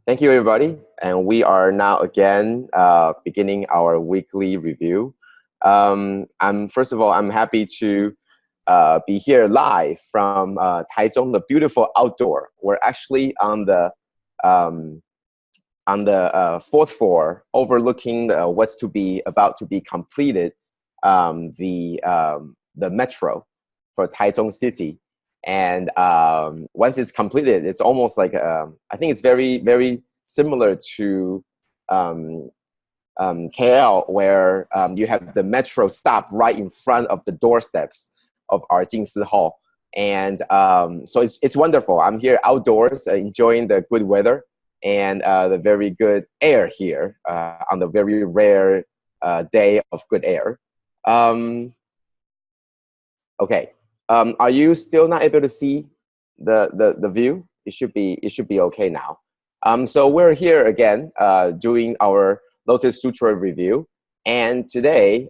Thank you, everybody. And we are now again beginning our weekly review. First of all, I'm happy to be here live from Taichung, the beautiful outdoor. We're actually on the fourth floor, overlooking what's about to be completed, the metro for Taichung City. And once it's completed, it's almost like I think it's very, very similar to KL, where you have the metro stop right in front of the doorsteps of our Jingsi Hall. And so it's wonderful. I'm here outdoors, enjoying the good weather and the very good air here on the very rare day of good air. Okay. Are you still not able to see the view? It should be okay now. So we're here again doing our Lotus Sutra review, and today,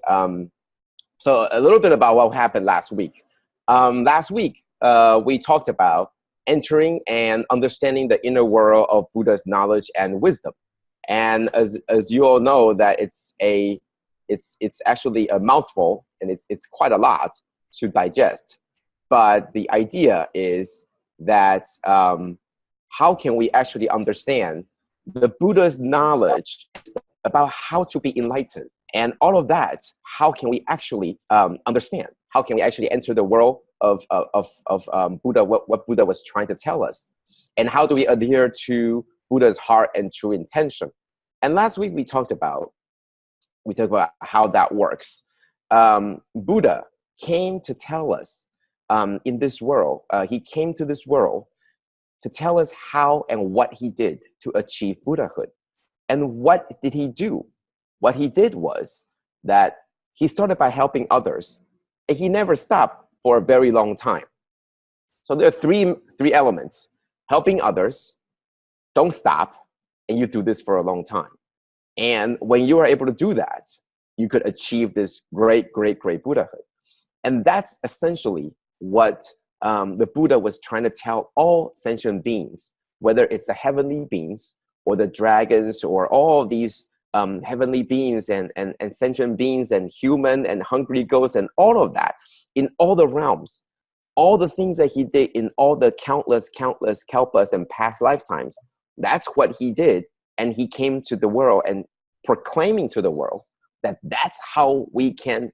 so a little bit about what happened last week. Last week we talked about entering and understanding the inner world of Buddha's knowledge and wisdom, and as you all know, that it's actually a mouthful, and it's quite a lot to digest. But the idea is that how can we actually understand the Buddha's knowledge about how to be enlightened? And all of that, how can we actually understand? How can we actually enter the world of Buddha, what Buddha was trying to tell us? And how do we adhere to Buddha's heart and true intention? And last week we talked about how that works. Buddha came to tell us in this world, he came to this world to tell us how and what he did to achieve Buddhahood. And what did he do? What he did was that he started by helping others, and he never stopped for a very long time. So there are three elements: helping others, don't stop, and you do this for a long time. And when you are able to do that, you could achieve this great, great, great Buddhahood. And that's essentially what the Buddha was trying to tell all sentient beings, whether it's the heavenly beings or the dragons or all these heavenly beings and sentient beings and human and hungry ghosts and all of that, in all the realms, all the things that he did in all the countless kalpas and past lifetimes. That's what he did. And he came to the world and proclaiming to the world that that's how we can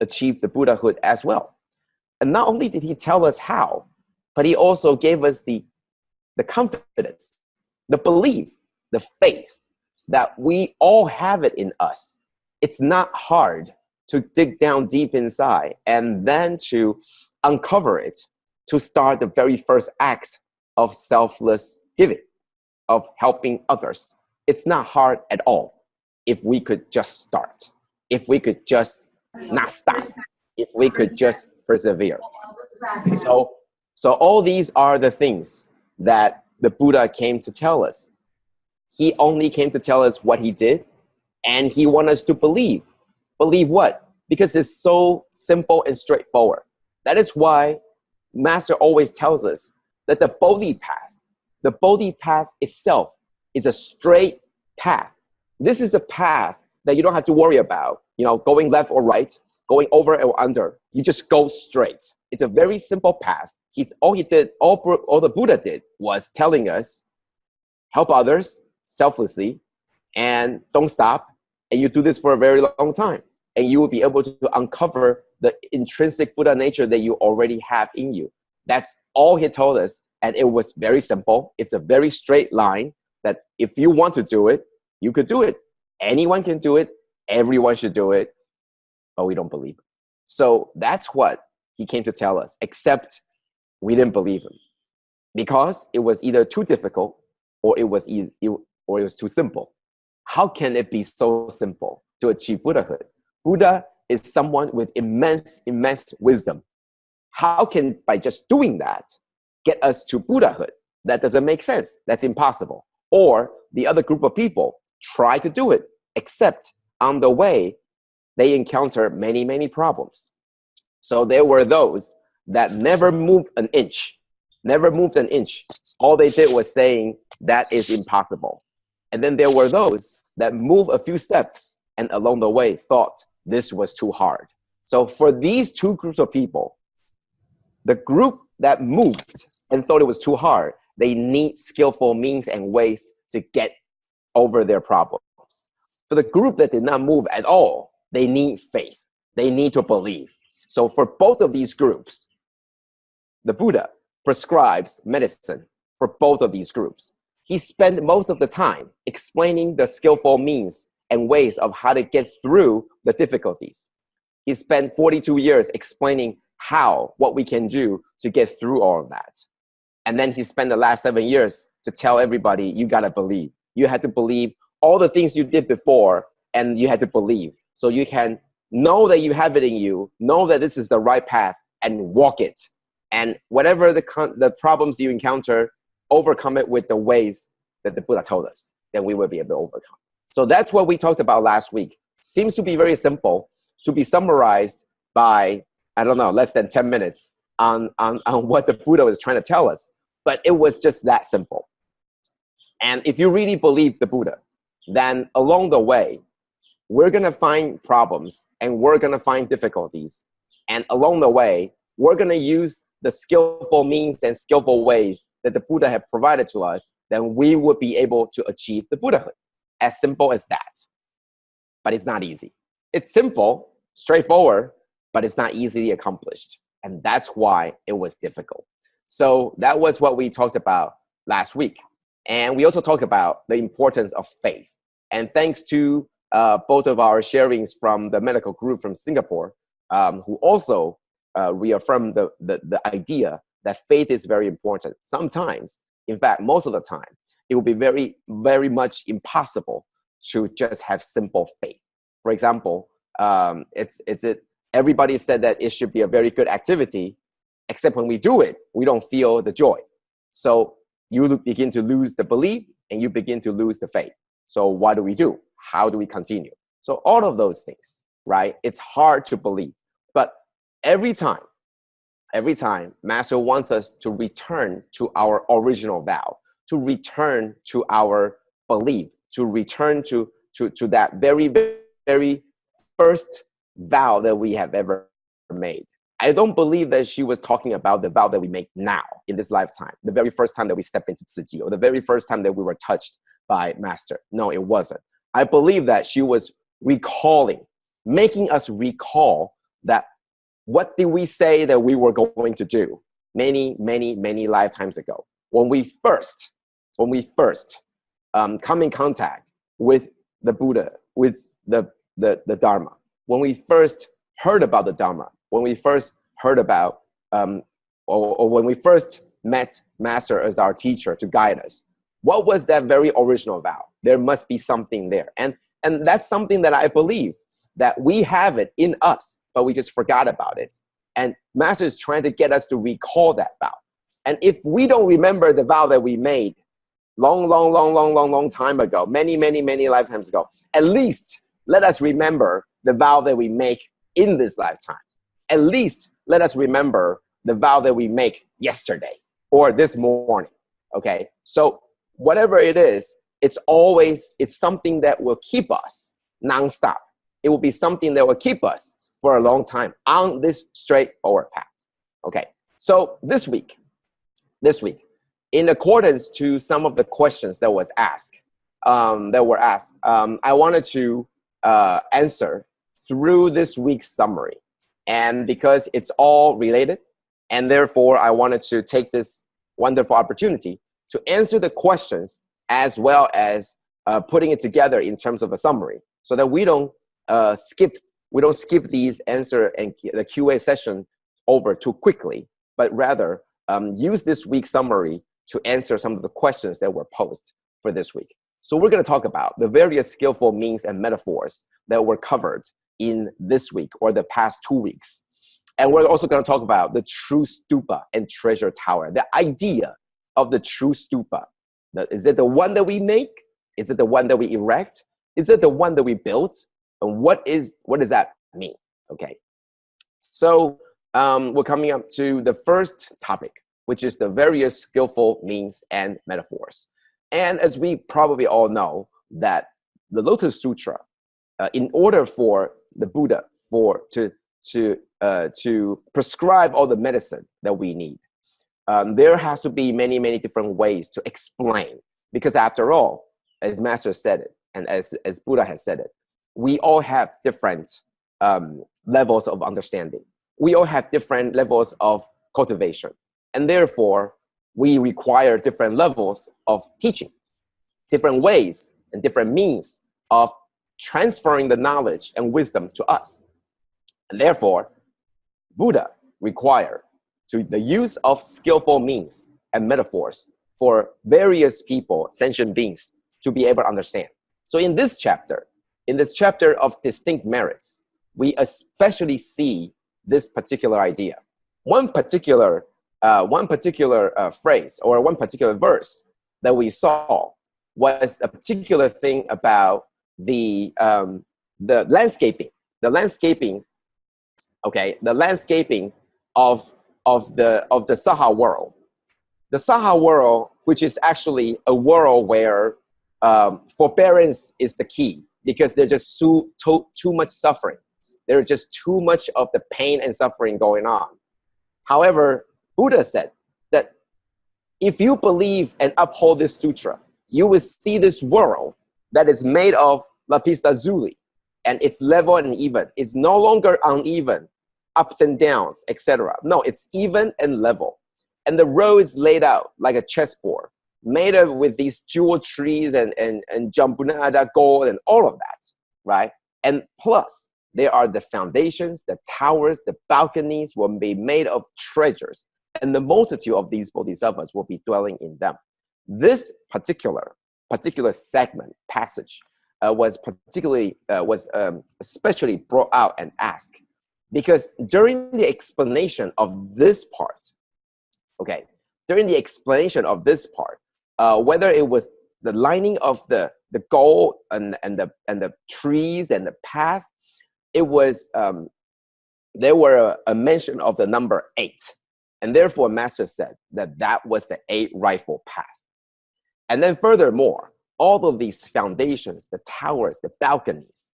achieve the Buddhahood as well. And not only did he tell us how, but he also gave us the confidence, the belief, the faith that we all have it in us. It's not hard to dig down deep inside and then to uncover it, to start the very first acts of selfless giving, of helping others. It's not hard at all if we could just start, if we could just not stop, if we could just persevere. So all these are the things that the Buddha came to tell us. He only came to tell us what he did, and he wants us to believe. Believe what? Because it's so simple and straightforward. That is why Master always tells us that the Bodhi path itself is a straight path. This is a path that you don't have to worry about, going left or right, going over or under. You just go straight. It's a very simple path. All the Buddha did was telling us, help others selflessly and don't stop. And you do this for a very long time. And you will be able to uncover the intrinsic Buddha nature that you already have in you. That's all he told us. And it was very simple. It's a very straight line that if you want to do it, you could do it. Anyone can do it. Everyone should do it. But we don't believe it. So that's what he came to tell us, except we didn't believe him because it was either too difficult or it was too simple. How can it be so simple to achieve Buddhahood? Buddha is someone with immense wisdom. How can, by just doing that, get us to Buddhahood? That doesn't make sense. That's impossible. Or the other group of people try to do it, except on the way, they encounter many, many problems. So there were those that never moved an inch. All they did was saying, That is impossible. And then there were those that moved a few steps and along the way thought this was too hard. So for these two groups of people, the group that moved and thought it was too hard, they need skillful means and ways to get over their problems. For the group that did not move at all, they need faith. They need to believe. So for both of these groups, the Buddha prescribes medicine for both of these groups. He spent most of the time explaining the skillful means and ways of how to get through the difficulties. He spent 42 years explaining what we can do to get through all of that. And then he spent the last 7 years to tell everybody, you gotta believe. You had to believe all the things you did before, and you had to believe. So you can know that you have it in you, know that this is the right path, and walk it. And whatever the problems you encounter, overcome it with the ways that the Buddha told us, then we will be able to overcome. So that's what we talked about last week. Seems to be very simple, to be summarized by, I don't know, less than 10 minutes on what the Buddha was trying to tell us. But it was just that simple. And if you really believe the Buddha, then along the way, we're going to find problems and we're going to find difficulties. And along the way, we're going to use the skillful means and skillful ways that the Buddha had provided to us, then we would be able to achieve the Buddhahood. As simple as that. But it's not easy. It's simple, straightforward, but it's not easily accomplished. And that's why it was difficult. So that was what we talked about last week. And we also talked about the importance of faith. And thanks to both of our sharings from the medical group from Singapore, who also reaffirmed the idea that faith is very important. Sometimes, in fact, most of the time, it will be very, very much impossible to just have simple faith. For example, everybody said that it should be a very good activity, except when we do it, we don't feel the joy. So you begin to lose the belief and you begin to lose the faith. So what do we do? How do we continue? So all of those things, right? It's hard to believe. But every time Master wants us to return to our original vow, to return to our belief, to return to that very, very first vow that we have ever made. I don't believe that she was talking about the vow that we make now in this lifetime, the very first time that we step into Tzu Chi, or the very first time that we were touched by Master. No, it wasn't. I believe that she was recalling, making us recall that what did we say that we were going to do many, many, many lifetimes ago? When we first come in contact with the Buddha, with the Dharma, when we first heard about the Dharma, when we first heard about, or when we first met Master as our teacher to guide us, what was that very original vow? There must be something there. And that's something that I believe that we have it in us, but we just forgot about it. And Master is trying to get us to recall that vow. And if we don't remember the vow that we made long time ago, many, many, many lifetimes ago, at least let us remember the vow that we make in this lifetime. At least let us remember the vow that we make yesterday or this morning, okay? So whatever it is, it's something that will keep us nonstop. It will be something that will keep us for a long time on this straightforward path, okay? So this week, in accordance to some of the questions that were asked, I wanted to answer through this week's summary. And because it's all related, and therefore I wanted to take this wonderful opportunity to answer the questions as well as putting it together in terms of a summary, so that we don't skip these answer and the QA session over too quickly, but rather use this week's summary to answer some of the questions that were posed for this week. So we're going to talk about the various skillful means and metaphors that were covered in this week or the past 2 weeks. And we're also going to talk about the true stupa and treasure tower, the idea of the true stupa. Is it the one that we make? Is it the one that we erect? Is it the one that we built? And what does that mean? Okay. So we're coming up to the first topic, which is the various skillful means and metaphors. And as we probably all know, that the Lotus Sutra, in order for the Buddha to prescribe all the medicine that we need, there has to be many, many different ways to explain. Because after all, as Master said it, and as Buddha has said it, we all have different levels of understanding. We all have different levels of cultivation. And therefore, we require different levels of teaching, different ways and different means of transferring the knowledge and wisdom to us. And therefore, Buddha required the use of skillful means and metaphors for various people, sentient beings, to be able to understand. So in this chapter of distinct merits, we especially see this particular idea. One particular phrase or one particular verse that we saw was a particular thing about the landscaping of the Saha world. The Saha world, which is actually a world where forbearance is the key, because there's just too much suffering. There's just too much of the pain and suffering going on. However, Buddha said that if you believe and uphold this sutra, you will see this world that is made of lapis lazuli, and it's level and even. It's no longer uneven, ups and downs, etc. No, it's even and level. And the road is laid out like a chessboard, made of with these jewel trees and jambunada gold and all of that, right? And plus, there are the foundations, the towers, the balconies will be made of treasures, and the multitude of these bodhisattvas will be dwelling in them. This particular segment, passage, was especially brought out and asked, because during the explanation of this part, whether it was the lining of the gold and the trees and the path, it was there were a mention of the number 8, and therefore Master said that was the 8 rightful path. And then furthermore, all of these foundations, the towers, the balconies,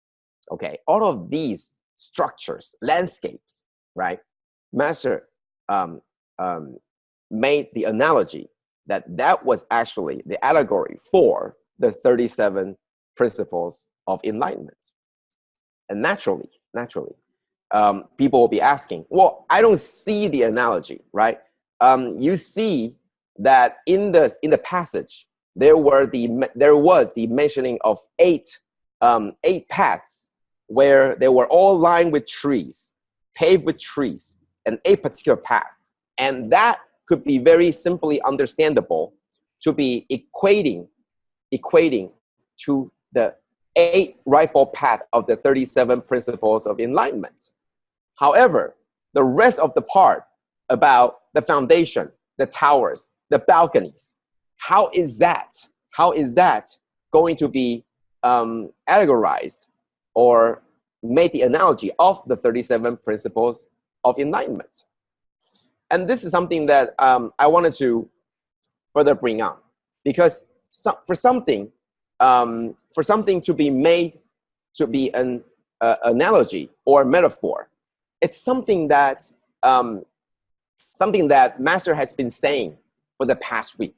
all of these structures, landscapes, right? Master made the analogy that was actually the allegory for the 37 principles of enlightenment. And naturally, people will be asking, well, I don't see the analogy, right? You see that in the passage, there was the mentioning of 8 paths where they were all lined with trees, paved with trees, and 8 particular paths. And that could be very simply understandable to be equating to the 8 rightful path of the 37 principles of enlightenment. However, the rest of the part about the foundation, the towers, the balconies, how is that going to be allegorized or made the analogy of the 37 principles of enlightenment? And this is something that I wanted to further bring on, because for something to be made to be an analogy or metaphor, it's something that Master has been saying for the past week.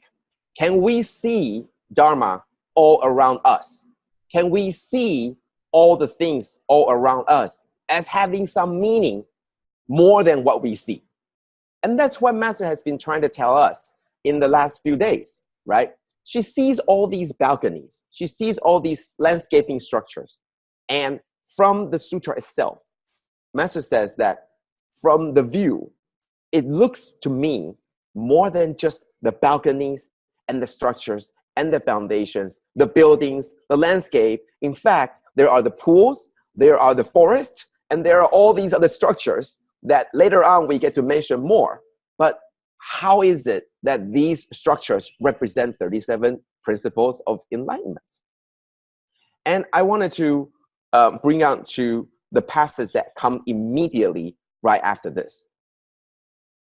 Can we see Dharma all around us? Can we see all the things all around us as having some meaning more than what we see? And that's what Master has been trying to tell us in the last few days, right? She sees all these balconies. She sees all these landscaping structures. And from the sutra itself, Master says that from the view, it looks to me more than just the balconies and the structures and the foundations, the buildings, the landscape. In fact, there are the pools, there are the forests, and there are all these other structures that later on we get to mention more. But how is it that these structures represent 37 principles of enlightenment? And I wanted to bring out to the passage that come immediately right after this.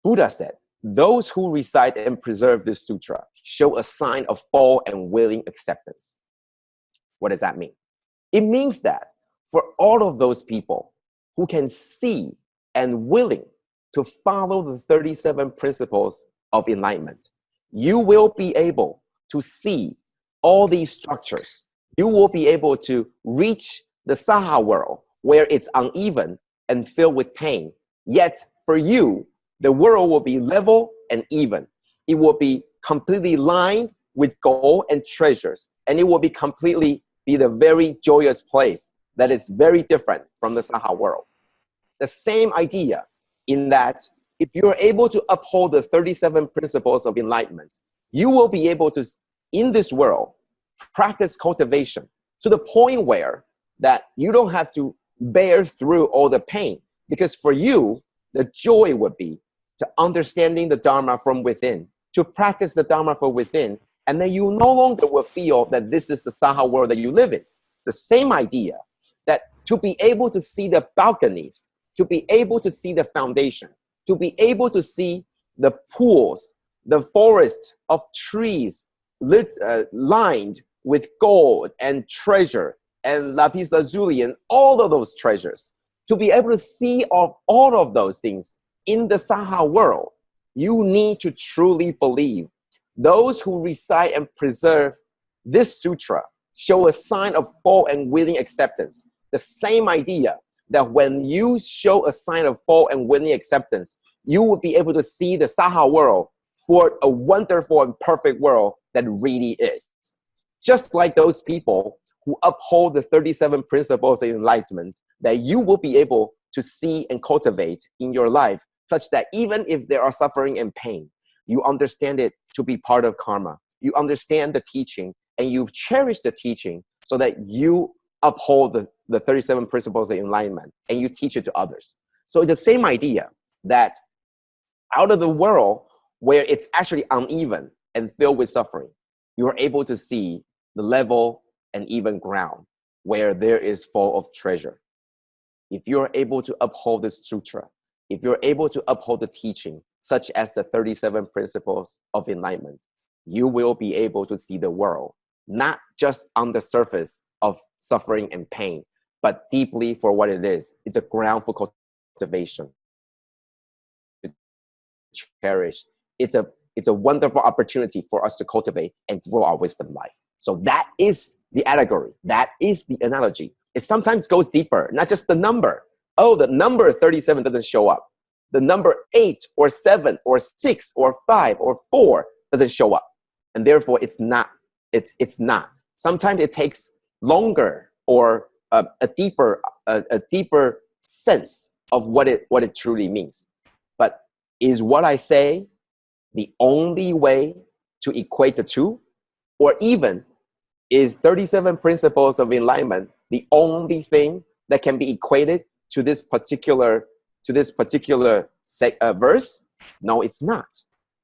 Buddha said, those who recite and preserve this sutra show a sign of full and willing acceptance. What does that mean? It means that for all of those people who can see and willing to follow the 37 principles of enlightenment, you will be able to see all these structures. You will be able to reach the Saha world where it's uneven and filled with pain. Yet for you, the world will be level and even. It will be completely lined with gold and treasures. And it will be completely be the very joyous place that is very different from the Saha world. The same idea in that if you're able to uphold the 37 principles of enlightenment, you will be able to, in this world, practice cultivation to the point where that you don't have to bear through all the pain. Because for you, the joy would be to understanding the Dharma from within, to practice the Dharma from within, and then you no longer will feel that this is the Saha world that you live in. The same idea that to be able to see the balconies, to be able to see the foundation, to be able to see the pools, the forest of trees lined with gold and treasure and lapis lazuli and all of those treasures, to be able to see all of those things in the Saha world, you need to truly believe those who recite and preserve this sutra show a sign of full and willing acceptance. The same idea that when you show a sign of full and willing acceptance, you will be able to see the Saha world for a wonderful and perfect world that really is. Just like those people who uphold the 37 principles of enlightenment, that you will be able to see and cultivate in your life, such that even if there are suffering and pain, you understand it to be part of karma. You understand the teaching and you cherish the teaching so that you uphold the 37 principles of enlightenment and you teach it to others. So it's the same idea that out of the world where it's actually uneven and filled with suffering, you are able to see the level and even ground where there is full of treasure. If you're able to uphold this sutra, if you're able to uphold the teaching, such as the 37 principles of enlightenment, you will be able to see the world, not just on the surface of suffering and pain, but deeply for what it is. It's a ground for cultivation, to cherish. It's a wonderful opportunity for us to cultivate and grow our wisdom life. So that is the allegory. That is the analogy. It sometimes goes deeper, not just the number. Oh, the number 37 doesn't show up. The number 8 or 7 or 6 or 5 or 4 doesn't show up. And therefore, it's not. It's not. Sometimes it takes longer or a deeper sense of what it truly means. But is what I say the only way to equate the two? Or even is 37 principles of enlightenment the only thing that can be equated to this particular verse? No, it's not.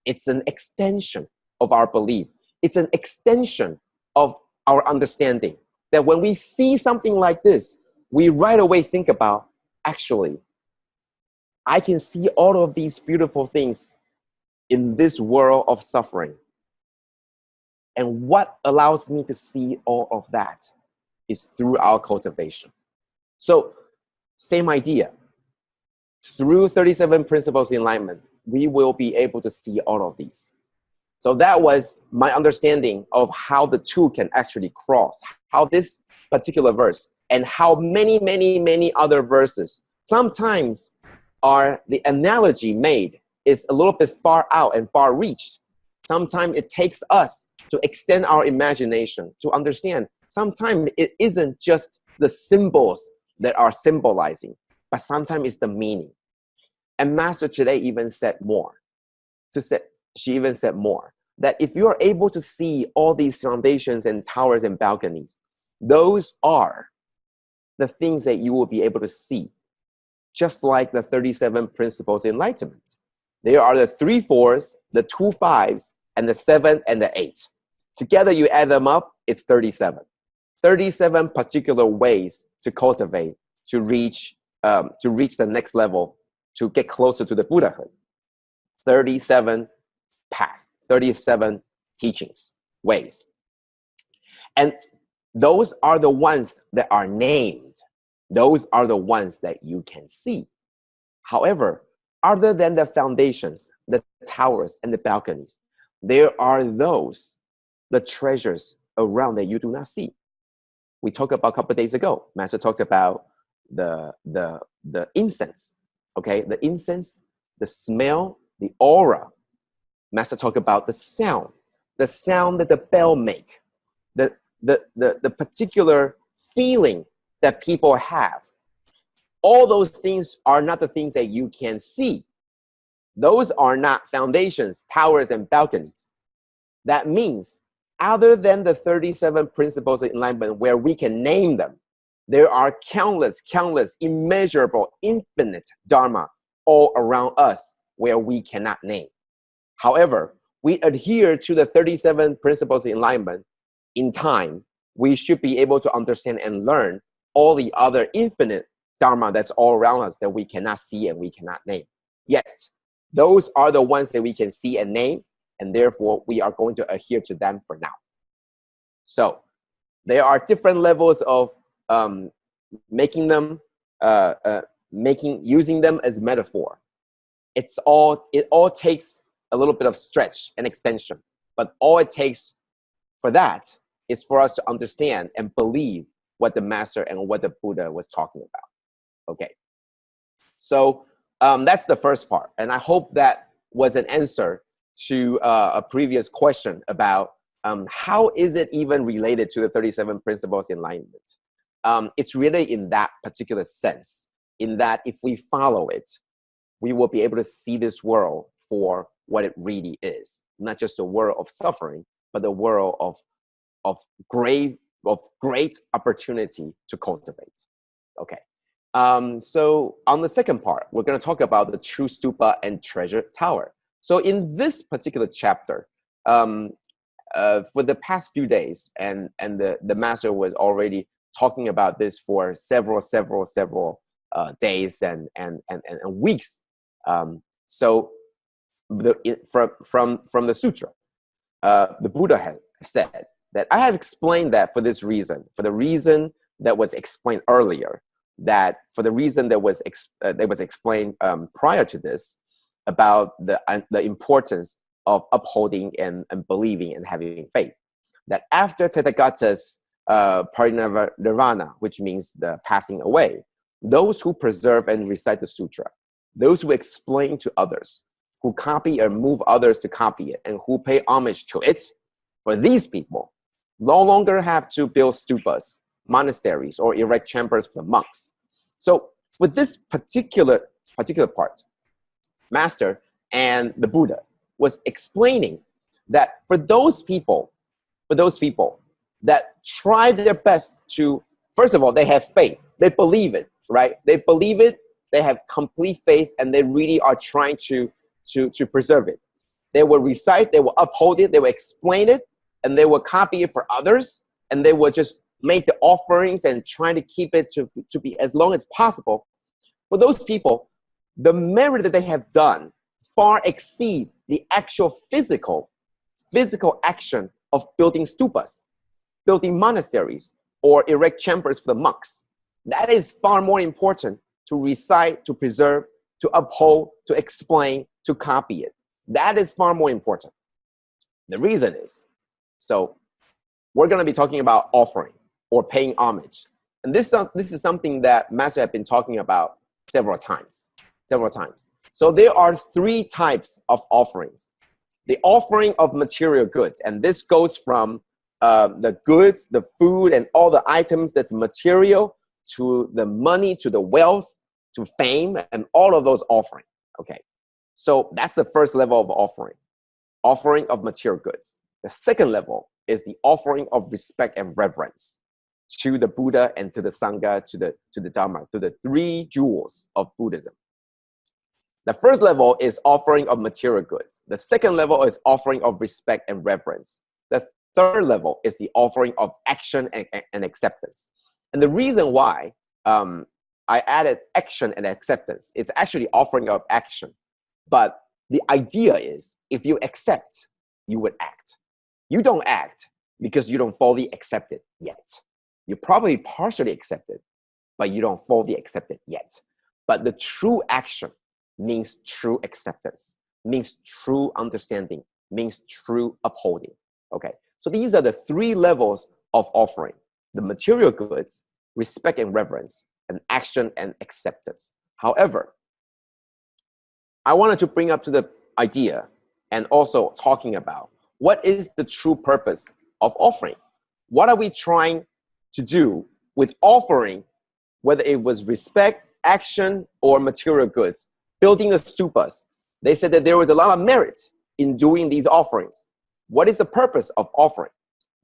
It's an extension of our belief. It's an extension of our understanding. That when we see something like this, we right away think about, actually, I can see all of these beautiful things in this world of suffering. And what allows me to see all of that is through our cultivation. So, same idea. Through 37 principles of enlightenment, we will be able to see all of these. So that was my understanding of how the two can actually cross, how this particular verse and how many, many, many other verses sometimes are the analogy made is a little bit far out and far reached. Sometimes it takes us to extend our imagination to understand. Sometimes it isn't just the symbols that are symbolizing, but sometimes it's the meaning. And Master today even said more. She even said more, that if you are able to see all these foundations and towers and balconies, those are the things that you will be able to see, just like the 37 principles of enlightenment. There are the 3 4s, the 2 5s, and the 7 and the 8. Together, you add them up, it's 37. 37 particular ways to cultivate, to reach the next level, to get closer to the Buddhahood. 37 paths, 37 teachings, ways. And those are the ones that are named. Those are the ones that you can see. However, other than the foundations, the towers, and the balconies, there are those, the treasures around that you do not see. We talked about a couple of days ago. Master talked about the incense, okay? The incense, the smell, the aura. Master talked about the sound that the bell make, the particular feeling that people have. All those things are not the things that you can see. Those are not foundations, towers, and balconies. That means, other than the 37 principles of enlightenment where we can name them, there are countless, immeasurable, infinite Dharma all around us where we cannot name. However, we adhere to the 37 principles of enlightenment. In time, we should be able to understand and learn all the other infinite Dharma that's all around us that we cannot see and we cannot name. Yet, those are the ones that we can see and name, and therefore we are going to adhere to them for now. So there are different levels of using them as metaphor. It all takes a little bit of stretch and extension, but all it takes for that is for us to understand and believe what the master and what the Buddha was talking about. Okay, so that's the first part, and I hope that was an answer to a previous question about how is it even related to the 37 principles of enlightenment. It's really in that particular sense, in that if we follow it, we will be able to see this world for what it really is, not just a world of suffering, but the world of great opportunity to cultivate. Okay. So on the second part, we're going to talk about the true stupa and treasure tower. So in this particular chapter, for the past few days, and the master was already talking about this for several days and weeks. So from the sutra, the Buddha has said that I have explained that for this reason, for the reason that was explained earlier, that for the reason that was explained prior to this, about the importance of upholding and believing and having faith. That after Tathagata's parinirvana, which means the passing away, those who preserve and recite the sutra, those who explain to others, who copy or move others to copy it, and who pay homage to it, for these people, no longer have to build stupas, monasteries, or erect chambers for monks. So for this particular part, Master and the Buddha was explaining that for those people that try their best to, first of all, they have faith, they believe it, right? They believe it, they have complete faith, and they really are trying to preserve it. They will recite, they will uphold it, they will explain it, and they will copy it for others, and they will just make the offerings and try to keep it to be as long as possible. For those people, the merit that they have done far exceed the actual physical action of building stupas, building monasteries, or erect chambers for the monks. That is far more important to recite, to preserve, to uphold, to explain, to copy it. That is far more important. The reason is, so we're going to be talking about offering or paying homage. And this is something that Master had been talking about several times. So there are three types of offerings. The offering of material goods, and this goes from the goods, the food, and all the items that's material, to the money, to the wealth, to fame, and all of those offering. Okay, so that's the first level of offering of material goods. The second level is the offering of respect and reverence to the Buddha and to the Sangha, to the Dharma, to the three jewels of Buddhism. The first level is offering of material goods. The second level is offering of respect and reverence. The third level is the offering of action and acceptance. And the reason why I added action and acceptance, it's actually offering of action. But the idea is, if you accept, you would act. You don't act because you don't fully accept it yet. You probably partially accept it, but you don't fully accept it yet. But the true action means true acceptance, means true understanding, means true upholding. Okay, so these are the three levels of offering: the material goods, respect and reverence, and action and acceptance. However, I wanted to bring up to the idea and also talking about what is the true purpose of offering. What are we trying to do with offering, whether it was respect, action, or material goods? Building the stupas, they said that there was a lot of merit in doing these offerings. What is the purpose of offering?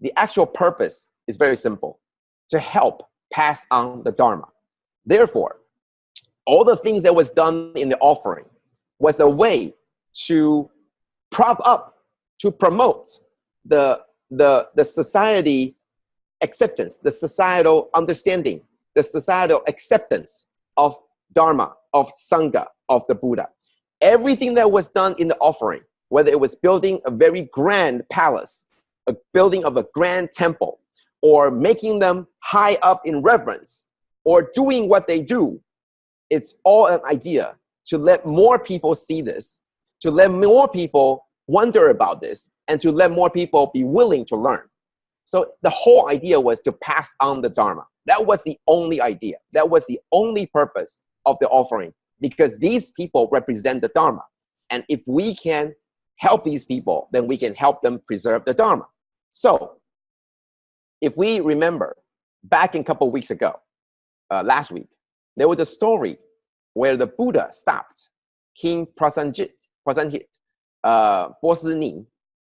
The actual purpose is very simple: to help pass on the Dharma. Therefore, all the things that was done in the offering was a way to prop up, to promote the society acceptance, the societal understanding, the societal acceptance of Dharma, of Sangha, of the Buddha. Everything that was done in the offering, whether it was building a very grand palace, a building of a grand temple, or making them high up in reverence, or doing what they do, it's all an idea to let more people see this, to let more people wonder about this, and to let more people be willing to learn. So the whole idea was to pass on the Dharma. That was the only idea. That was the only purpose of the offering, because these people represent the Dharma. And if we can help these people, then we can help them preserve the Dharma. So if we remember, back a couple of weeks ago, last week, there was a story where the Buddha stopped King Prasenjit,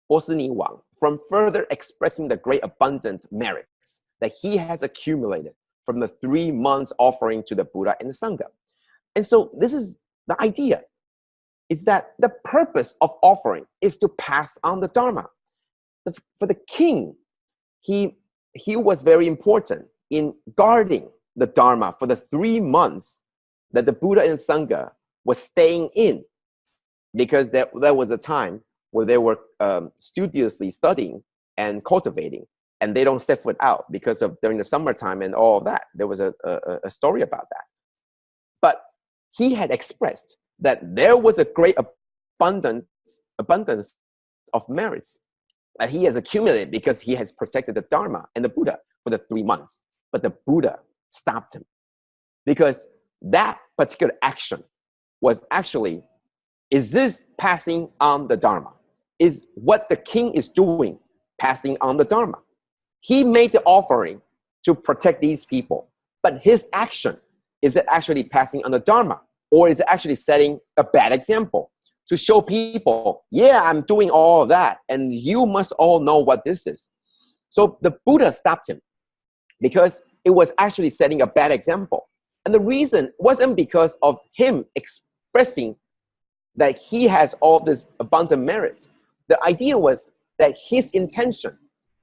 Bo Si Wang, from further expressing the great abundant merits that he has accumulated from the 3 months offering to the Buddha and the Sangha. And so this is the idea, is that the purpose of offering is to pass on the Dharma. For the king, he was very important in guarding the Dharma for the 3 months that the Buddha and Sangha was staying in, because there was a time where they were studiously studying and cultivating, and they don't step foot out because of during the summertime and all of that. There was a story about that. But he had expressed that there was a great abundance of merits that he has accumulated because he has protected the Dharma and the Buddha for the 3 months. But the Buddha stopped him, because that particular action was actually, is this passing on the Dharma? Is what the king is doing passing on the Dharma? He made the offering to protect these people, but his action, is it actually passing on the Dharma? Or is it actually setting a bad example to show people, yeah, I'm doing all of that, and you must all know what this is? So the Buddha stopped him because it was actually setting a bad example. And the reason wasn't because of him expressing that he has all this abundant merits. The idea was that his intention,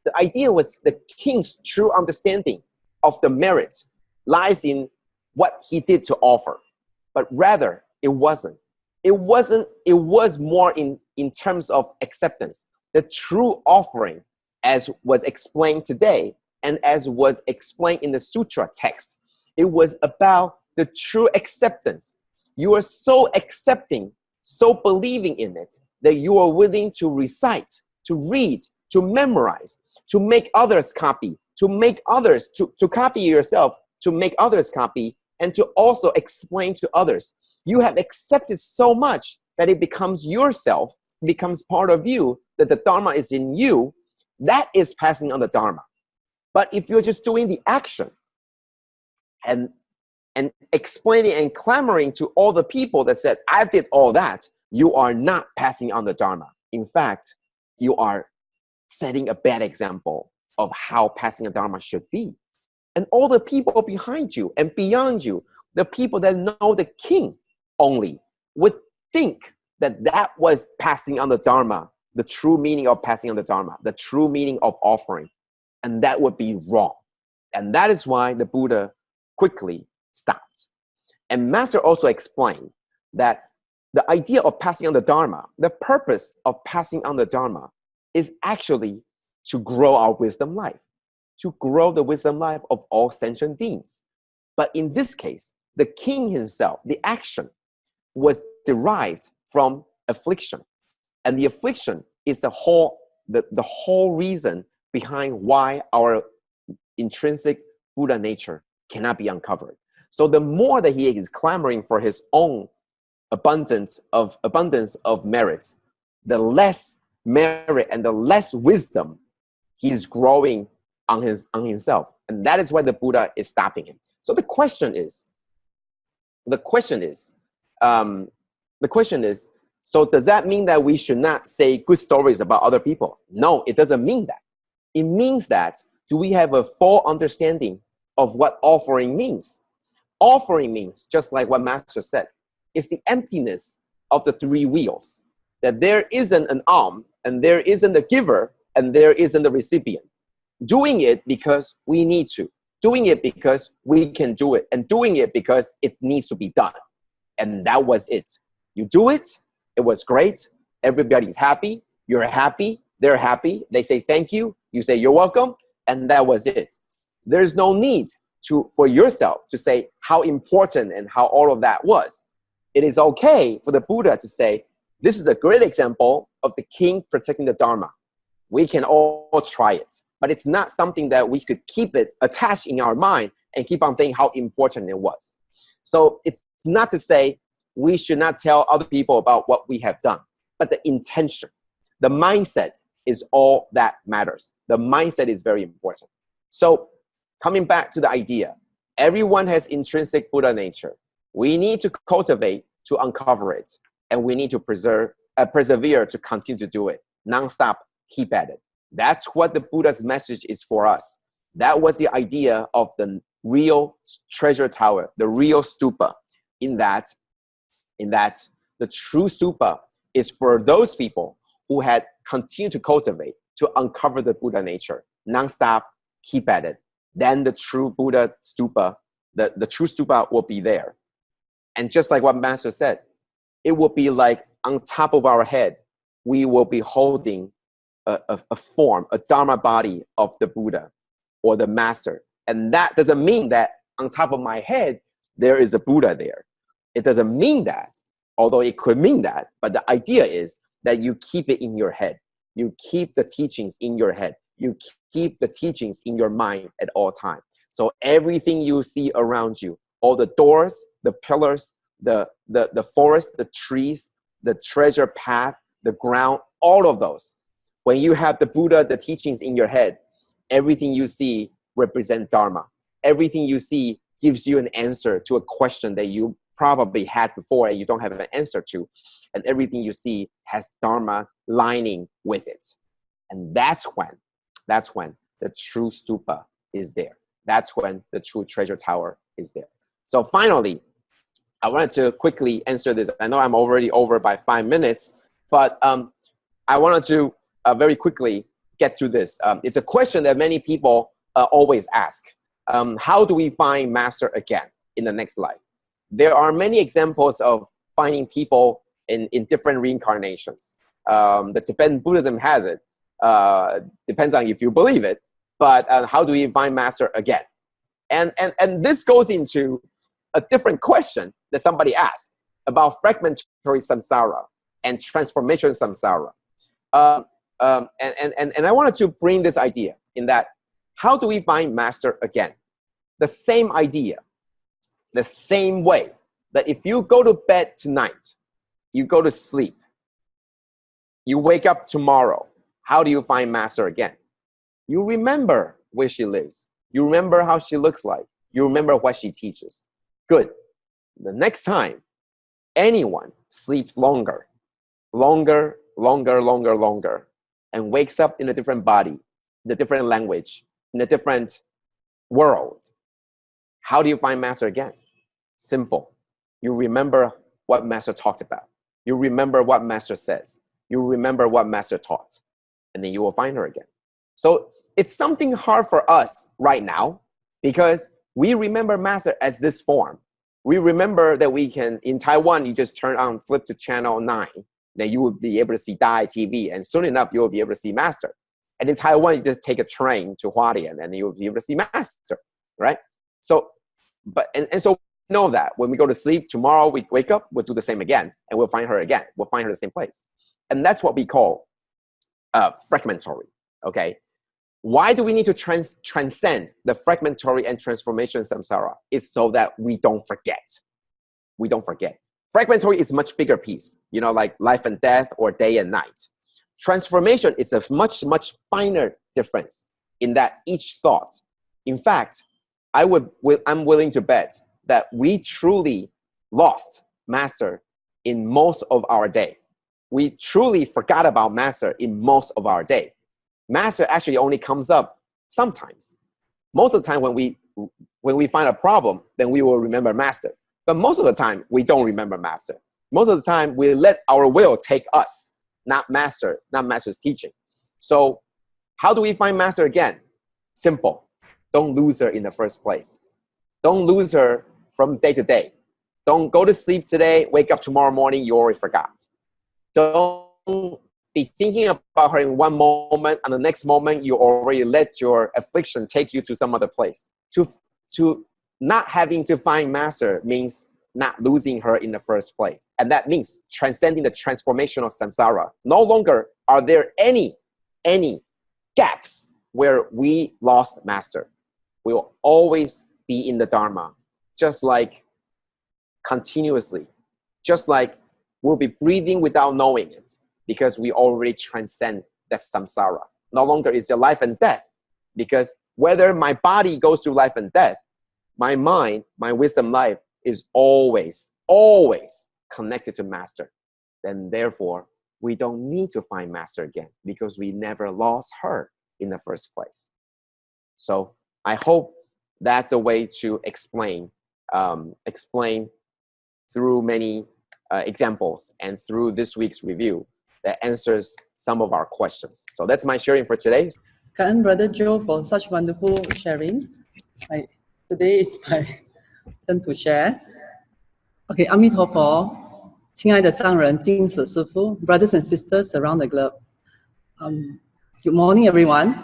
the idea was the king's true understanding of the merit lies in what he did to offer. But rather, it wasn't. It was more in terms of acceptance. The true offering, as was explained today, and as was explained in the sutra text, it was about the true acceptance. You are so accepting, so believing in it, that you are willing to recite, to read, to memorize, to make others copy, to make others, to copy yourself, to make others copy, and to also explain to others. You have accepted so much that it becomes yourself, becomes part of you, that the Dharma is in you. That is passing on the Dharma. But if you're just doing the action and explaining and clamoring to all the people that said, I did all that, you are not passing on the Dharma. In fact, you are setting a bad example of how passing the Dharma should be. And all the people behind you and beyond you, the people that know the king only, would think that that was passing on the Dharma, the true meaning of passing on the Dharma, the true meaning of offering. And that would be wrong. And that is why the Buddha quickly stopped. And Master also explained that the idea of passing on the Dharma, the purpose of passing on the Dharma is actually to grow our wisdom life, to grow the wisdom life of all sentient beings. But in this case, the king himself, the action, was derived from affliction. And the affliction is the whole reason behind why our intrinsic Buddha nature cannot be uncovered. So the more that he is clamoring for his own abundance of merit, the less merit and the less wisdom he is growing on himself. And that is why the Buddha is stopping him. So the question is, so does that mean that we should not say good stories about other people? No, it doesn't mean that. It means that, do we have a full understanding of what offering means? Offering means, just like what Master said, it's the emptiness of the three wheels. That there isn't an arm, and there isn't a giver, and there isn't a recipient. Doing it because we need to. Doing it because we can do it. And doing it because it needs to be done. And that was it. You do it. It was great. Everybody's happy. You're happy. They're happy. They say thank you. You say you're welcome. And that was it. There's no need for yourself to say how important and how all of that was. It is okay for the Buddha to say, this is a great example of the king protecting the Dharma. We can all try it. But it's not something that we could keep it attached in our mind and keep on thinking how important it was. So it's not to say we should not tell other people about what we have done, but the intention, the mindset is all that matters. The mindset is very important. So coming back to the idea, everyone has intrinsic Buddha nature. We need to cultivate to uncover it, and we need to persevere to continue to do it. Non-stop, keep at it. That's what the Buddha's message is for us. That was the idea of the real treasure tower, the real stupa, in that the true stupa is for those people who had continued to cultivate, to uncover the Buddha nature. Non-stop, keep at it. Then the true Buddha stupa, the true stupa will be there. And just like what Master said, it will be like on top of our head, we will be holding a form, a Dharma body of the Buddha or the Master. And that doesn't mean that on top of my head, there is a Buddha there. It doesn't mean that, although it could mean that. But the idea is that you keep it in your head. You keep the teachings in your head. You keep the teachings in your mind at all times. So everything you see around you, all the doors, the pillars, the forest, the trees, the treasure path, the ground, all of those. When you have the Buddha, the teachings in your head, everything you see represents Dharma. Everything you see gives you an answer to a question that you probably had before and you don't have an answer to. And everything you see has Dharma lining with it. And that's when the true stupa is there. That's when the true treasure tower is there. So finally, I wanted to quickly answer this. I know I'm already over by 5 minutes, but I wanted to very quickly get through this. It's a question that many people always ask. How do we find Master again in the next life? There are many examples of finding people in different reincarnations. The Tibetan Buddhism has it. Depends on if you believe it. But how do we find Master again? And this goes into a different question that somebody asked about fragmentary samsara and transformation samsara. And I wanted to bring this idea in that, how do we find Master again? The same idea, the same way that if you go to bed tonight, you go to sleep, you wake up tomorrow, how do you find Master again? You remember where she lives. You remember how she looks like. You remember what she teaches. Good. The next time anyone sleeps longer, and wakes up in a different body, in a different language, in a different world, how do you find Master again? Simple. You remember what Master talked about. You remember what Master says. You remember what Master taught. And then you will find her again. So it's something hard for us right now because we remember Master as this form. We remember that we can, in Taiwan, you just flip to channel 9, then you will be able to see Dai TV, and soon enough, you will be able to see Master. And in Taiwan, you just take a train to Hualien and you'll be able to see Master, right? So, so we know that when we go to sleep, tomorrow we wake up, we'll do the same again, and we'll find her again. We'll find her in the same place. And that's what we call fragmentary, okay? Why do we need to transcend the fragmentary and transformation samsara? It's so that we don't forget. We don't forget. Fragmentary is much bigger piece, you know, like life and death or day and night. Transformation is a much, much finer difference in that each thought. In fact, I'm willing to bet that we truly lost Master in most of our day. We truly forgot about Master in most of our day. Master actually only comes up sometimes. Most of the time when we find a problem, then we will remember Master. But most of the time, we don't remember Master. Most of the time, we let our will take us, not Master's teaching. So how do we find Master again? Simple. Don't lose her in the first place. Don't lose her from day to day. Don't go to sleep today, wake up tomorrow morning, you already forgot. Don't be thinking about her in one moment, and the next moment, you already let your affliction take you to some other place. To not having to find Master means not losing her in the first place. And that means transcending the transformational samsara. No longer are there any gaps where we lost Master. We will always be in the Dharma, just like continuously, just like we'll be breathing without knowing it, because we already transcend the samsara. No longer is there life and death, because whether my body goes through life and death, my mind, my wisdom life is always connected to Master. Then therefore, we don't need to find Master again, because we never lost her in the first place. So I hope that's a way to explain through many examples and through this week's review that answers some of our questions. So that's my sharing for today. Thank you, Brother Joe, for such wonderful sharing. Today is my turn to share. Okay, 阿弥陀佛，亲爱的上人、金舍师父 brothers and sisters around the globe. Good morning, everyone.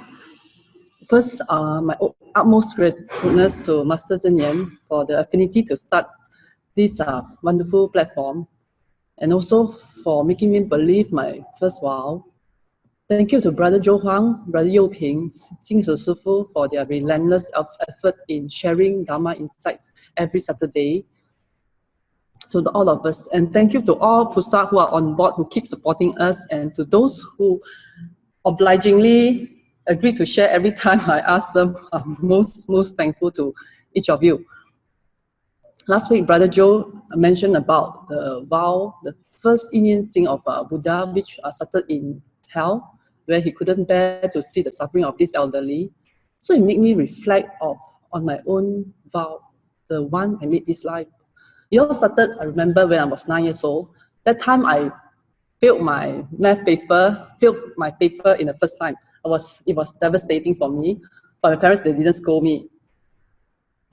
First, my utmost gratefulness to Master Zhen Yan for the affinity to start this wonderful platform, and also for making me believe my first vow. Thank you to Brother Zhou Huang, Brother You Ping, Jing Shi Fu for their relentless effort in sharing Dharma insights every Saturday to all of us. And thank you to all Pusa who are on board, who keep supporting us, and to those who obligingly agree to share every time I ask them. I'm most thankful to each of you. Last week, Brother Joe mentioned about the vow, the first Indian scene of Buddha, which started in hell, where he couldn't bear to see the suffering of this elderly. So it made me reflect on my own vow, the one I made this life. It all started, I remember, when I was 9 years old. That time I failed my math paper, in the first time. It was devastating for me, but my parents, they didn't scold me.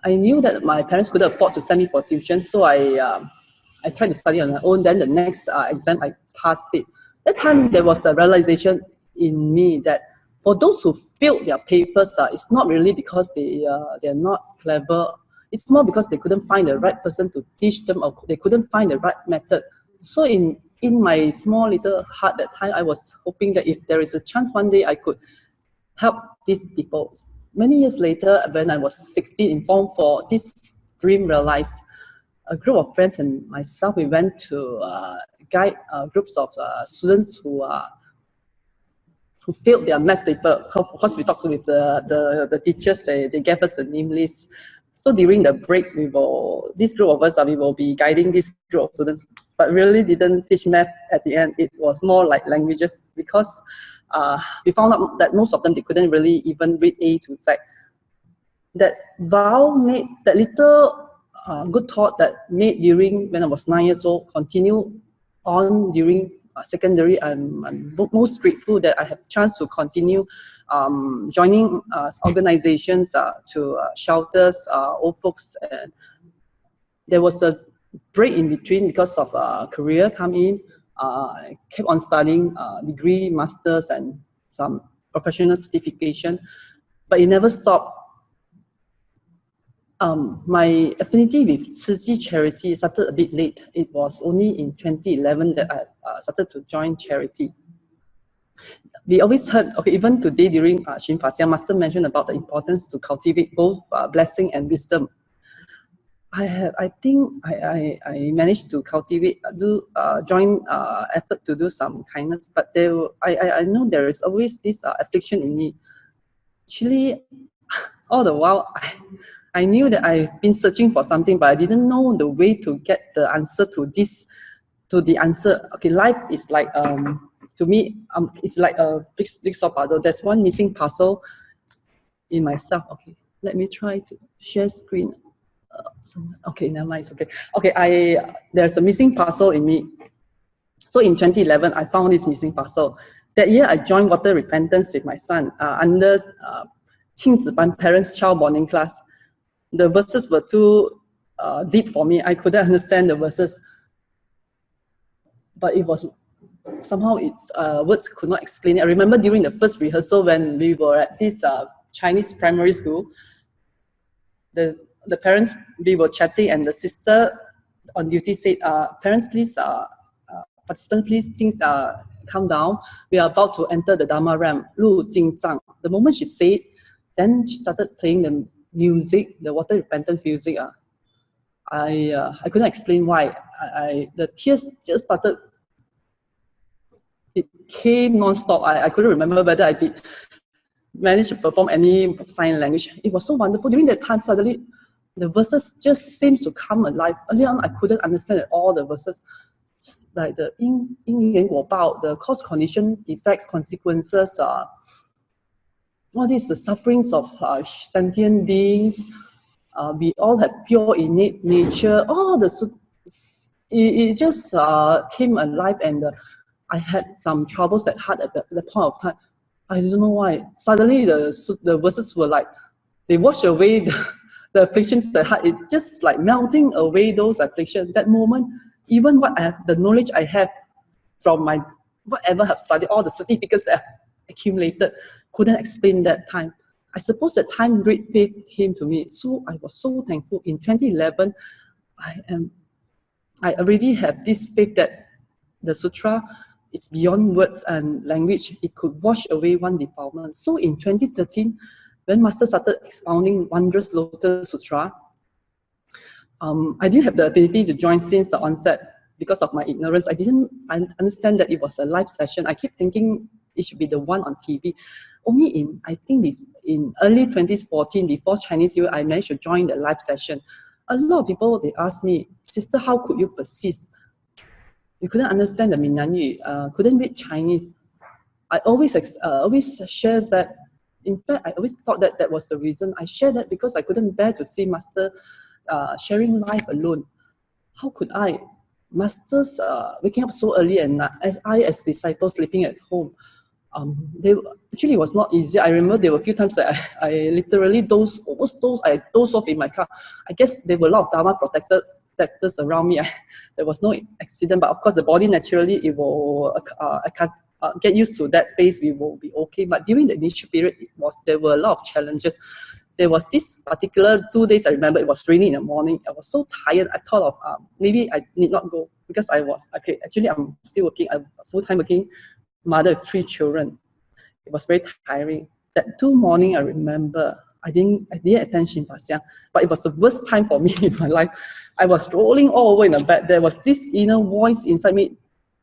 I knew that my parents couldn't afford to send me for tuition, so I tried to study on my own. Then the next exam, I passed it. That time, there was a realization in me that for those who failed their papers, it's not really because they're not clever. It's more because they couldn't find the right person to teach them, or they couldn't find the right method. So in my small little heart that time, I was hoping that if there is a chance one day I could help these people. Many years later, when I was 16 in Form 4, this dream realized. A group of friends and myself, we went to guide groups of students who failed their math paper. Of course, we talked with the teachers. They gave us the name list. So during the break, this group of us, we will be guiding this group of students, but really didn't teach math at the end. It was more like languages, because we found out that most of them, they couldn't really even read A to Z. That vow made, that little good thought that made during when I was 9 years old, continue on during secondary. I'm most grateful that I have chance to continue joining organizations, to shelters, old folks. And there was a break in between because of career come in. I kept on studying degree, masters, and some professional certification, but it never stopped. My affinity with Tzu Chi charity started a bit late. It was only in 2011 that I started to join charity. We always heard, okay, even today during Xin Fa Xiang, Master mentioned about the importance to cultivate both blessing and wisdom. I think I managed to cultivate, join effort to do some kindness, but I know there is always this affliction in me. Actually, all the while, I knew that I've been searching for something, but I didn't know the way to get the answer to this, to the answer. Okay, life is like, to me, it's like a big jigsaw puzzle. There's one missing puzzle in myself. Okay, let me try to share screen. Okay, never mind, it's okay. Okay, there's a missing puzzle in me. So in 2011, I found this missing puzzle. That year, I joined Water Repentance with my son under Qing Ban parents-child bonding class. The verses were too deep for me. I couldn't understand the verses. But it was, somehow its words could not explain it. I remember during the first rehearsal when we were at this Chinese primary school, the parents, we were chatting, and the sister on duty said, parents, please, participants, please, things calm down. We are about to enter the Dharma ramp, Lu Jing Zhang. The moment she said, then she started playing the music, the Water Repentance music. I couldn't explain why. The tears just started. It came non-stop. I couldn't remember whether I did manage to perform any sign language. It was so wonderful. During that time, suddenly, the verses just seems to come alive. Earlier on, I couldn't understand all the verses. Just like the 因缘果报, the cause, condition, effects, consequences, what is the sufferings of sentient beings. We all have pure innate nature. All it just came alive, and I had some troubles at heart at the point of time. I don't know why. Suddenly the verses were like, they washed away the afflictions at heart. It just like melting away those afflictions. That moment, even what I have, the knowledge I have from my whatever I have studied, all the certificates that I've accumulated, couldn't explain that time. I suppose that time great faith came to me. So I was so thankful. In 2011, I already have this faith that the sutra is beyond words and language. It could wash away one defilement. So in 2013, when Master started expounding Wondrous Lotus Sutra, I didn't have the ability to join since the onset because of my ignorance. I didn't understand that it was a live session. I keep thinking it should be the one on TV. Only in early 2014, before Chinese New Year, I managed to join the live session. A lot of people, they asked me, sister, how could you persist? You couldn't understand the Minnan couldn't read Chinese. I always share that. In fact, I always thought that that was the reason. I shared that because I couldn't bear to see Master sharing life alone. How could I? Masters waking up so early, and as disciples sleeping at home. Actually, it was not easy. I remember there were a few times that I literally dozed off in my car. I guess there were a lot of Dharma protectors around me. There was no accident, but of course the body naturally, it will, I can't get used to that phase, we will be okay. But during the initial period, there were a lot of challenges. There was this particular 2 days, I remember it was raining in the morning. I was so tired, I thought of maybe I need not go, because actually I'm still working, I'm a full-time working mother of 3 children. It was very tiring. That 2 morning, I remember, I didn't attend Xin Fa Xiang, but it was the worst time for me in my life. I was rolling all over in the bed. There was this inner voice inside me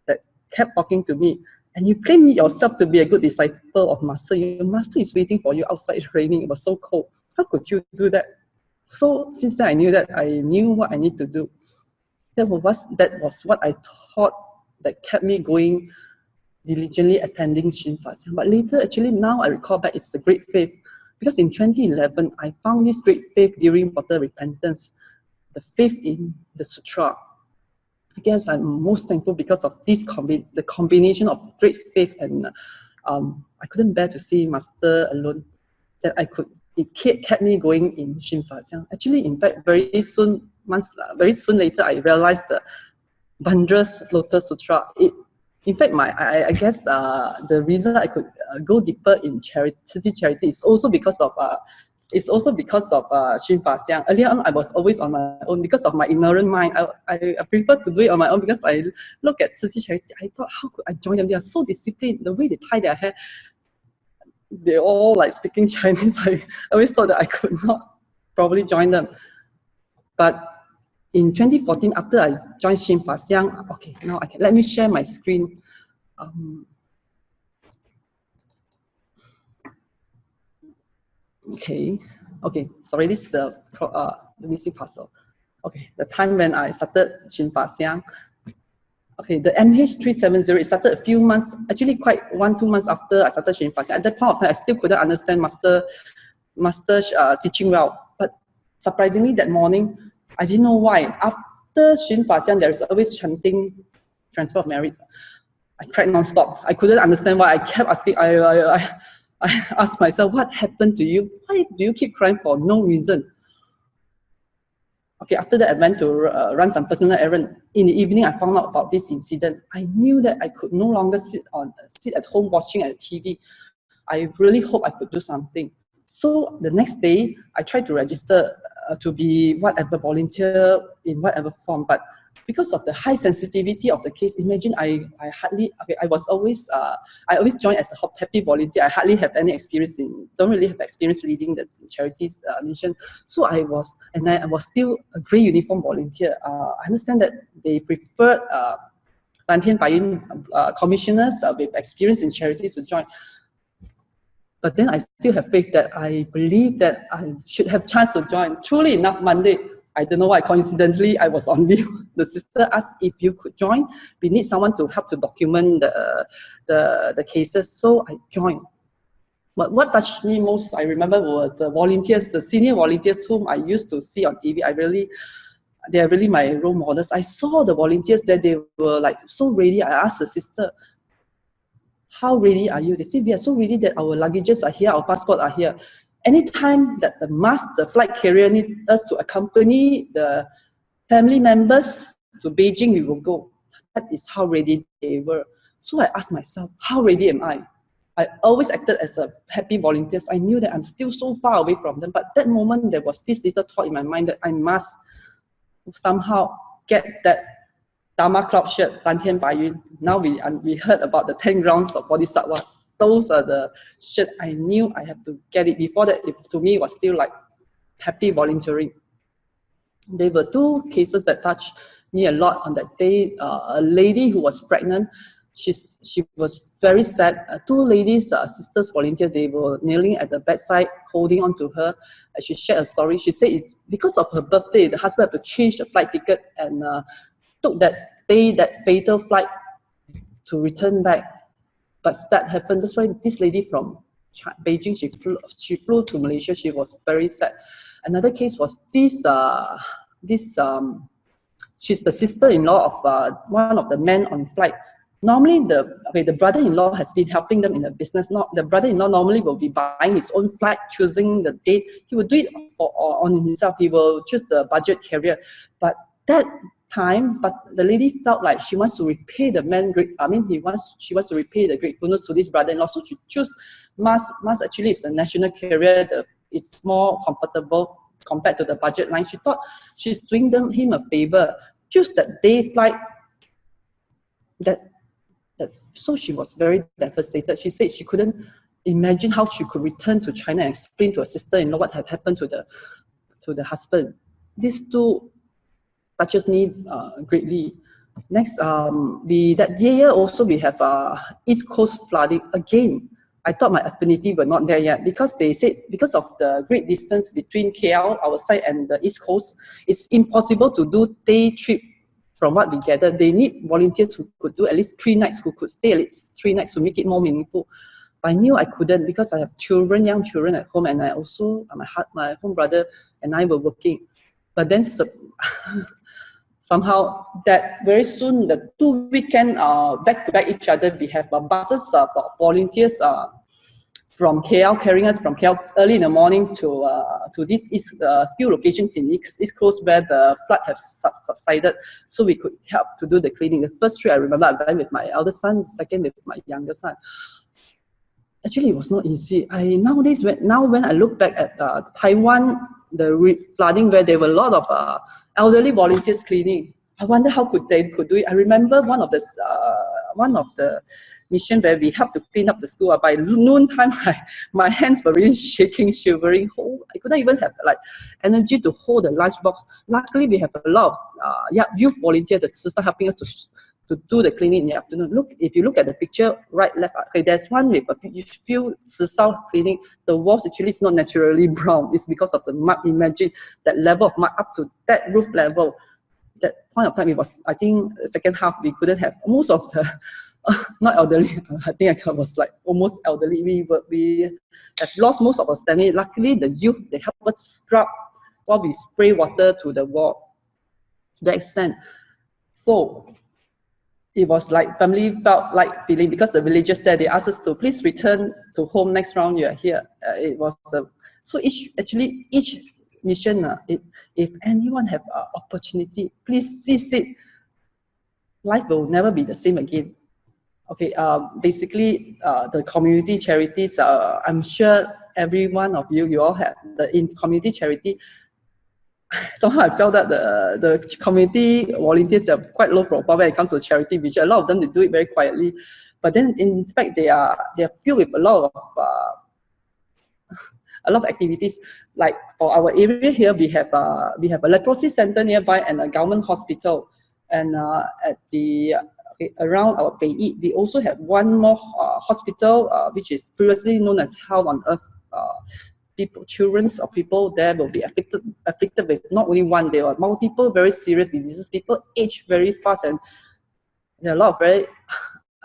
that kept talking to me. And you claim yourself to be a good disciple of Master. Your Master is waiting for you outside raining. It was so cold. How could you do that? So since then, I knew what I need to do. That was what I thought that kept me going, diligently attending Xin Fa Xiang. But later, actually, now I recall back, it's the great faith. Because in 2011, I found this great faith during Water Repentance, the faith in the Sutra. I guess I'm most thankful because of this the combination of great faith and I couldn't bear to see Master alone. It kept me going in Xin Fa Xiang. Actually, in fact, very soon later, I realized the Wondrous Lotus Sutra. In fact, I guess the reason I could go deeper in charity, Tzu Chi charity is also because of Xun Fa Xiang. Earlier on, I was always on my own because of my ignorant mind. I prefer to do it on my own because I look at Tzu Chi charity. I thought, how could I join them? They are so disciplined. The way they tie their hair, they're all like speaking Chinese. I always thought that I could not probably join them. But in 2014, after I joined Xun Fa Xiang, okay, now let me share my screen. Okay, sorry, this is the missing puzzle. Okay, the time when I started Xun Fa Xiang. Okay, the MH370, it started a few months, actually quite 1-2 months after I started Xun Fa Xiang. At that point of time, I still couldn't understand Master teaching well. But surprisingly, that morning, I didn't know why. After Xun Fa Xiang, there is always chanting transfer of merits. I cried non-stop. I couldn't understand why. I kept asking, I asked myself, what happened to you? Why do you keep crying for no reason? Okay, after that, I went to run some personal errand. In the evening, I found out about this incident. I knew that I could no longer sit at home watching at the TV. I really hope I could do something. So the next day, I tried to register to be whatever volunteer in whatever form, but because of the high sensitivity of the case, imagine I always join as a happy volunteer. I hardly have any experience don't really have experience leading the charities mission. So I was still a grey uniform volunteer. I understand that they preferred Lantian Baiyun commissioners with experience in charity to join. But then I still have faith that I believe that I should have chance to join. Truly enough, Monday, I don't know why, coincidentally, I was on leave. The sister asked if you could join. We need someone to help to document the cases. So I joined. But what touched me most, I remember, were the volunteers, the senior volunteers whom I used to see on TV. They are really my role models. I saw the volunteers that they were like so ready. I asked the sister, how ready are you? They said, we are so ready that our luggages are here, our passport are here. Anytime that the flight carrier needs us to accompany the family members to Beijing, we will go. That is how ready they were. So I asked myself, how ready am I? I always acted as a happy volunteer. I knew that I'm still so far away from them. But that moment, there was this little thought in my mind that I must somehow get that Dharma cloud shirt, Lantian Baiyun. Now we heard about the 10 grounds of Bodhisattva. Those are the shit I knew I have to get it. Before that, to me, it was still like happy volunteering. There were 2 cases that touched me a lot on that day. A lady who was pregnant, she was very sad. 2 ladies, sisters volunteers, they were kneeling at the bedside, holding on to her. She shared a story. She said it's because of her birthday, the husband had to change the flight ticket and took that day, that fatal flight to return back. But that happened. That's why this lady from Beijing, she flew to Malaysia. She was very sad. Another case was she's the sister-in-law of one of the men on flight. Normally, the brother-in-law has been helping them in the business. The brother-in-law normally will be buying his own flight, choosing the date. He will do it on himself. He will choose the budget carrier. But that time, but the lady felt like she wants to repay the man. She wants to repay the gratefulness to this brother-in-law. So she chose Mars. Mars actually is the national carrier. It's more comfortable compared to the budget line. She thought she's doing him a favor. Choose that day flight. So she was very devastated. She said she couldn't imagine how she could return to China and explain to her sister-in-law what had happened to the husband. These 2 touches me greatly. Next, that year also we have East Coast flooding again. I thought my affinity were not there yet because they said because of the great distance between KL, our side, and the East Coast, it's impossible to do day trip. From what we gathered, they need volunteers who could do at least 3 nights, who could stay at least 3 nights to make it more meaningful. But I knew I couldn't because I have young children at home, and I also, my home brother and I were working. But then somehow that very soon, the 2 weekends back to back each other, we have buses for volunteers from KL, carrying us from KL early in the morning to this few locations in East Coast where the flood has subsided, so we could help to do the cleaning. The first trip I remember I went with my eldest son, second with my younger son. Actually, it was not easy. Nowadays, when I look back at Taiwan, the flooding where there were a lot of elderly volunteers cleaning, I wonder how they could do it. I remember one of the mission where we helped to clean up the school. By noon time, my hands were really shaking, shivering. I couldn't even have energy to hold the lunchbox. Luckily, we have a lot of youth volunteers that are helping us to do the cleaning in the afternoon. If you look at the picture, right, left, okay, there's one with a few Tzu cleaning. The walls actually is not naturally brown. It's because of the mud. Imagine that level of mud up to that roof level. That point of time, it was, I think, the second half, we couldn't have most of the, not elderly, I think I was almost elderly. We have lost most of our stamina. Luckily, the youth, they helped us to scrub while we spray water to the wall, to that extent. So, it was like family felt like feeling, because the villagers there, they asked us to please return to home next round you are here. It was, so each mission, if anyone have an opportunity, please seize it. Life will never be the same again. Okay, basically, the community charities, I'm sure every one of you all have in community charity. Somehow I felt that the community volunteers are quite low profile when it comes to charity vision. A lot of them, they do it very quietly, but then in fact they are filled with a lot of activities. Like for our area here, we have a leprosy center nearby and a government hospital, and at the around our Bei, we also have one more hospital which is previously known as Hell on Earth. Children or people there will be afflicted with not only one, there are multiple very serious diseases. People age very fast, and there are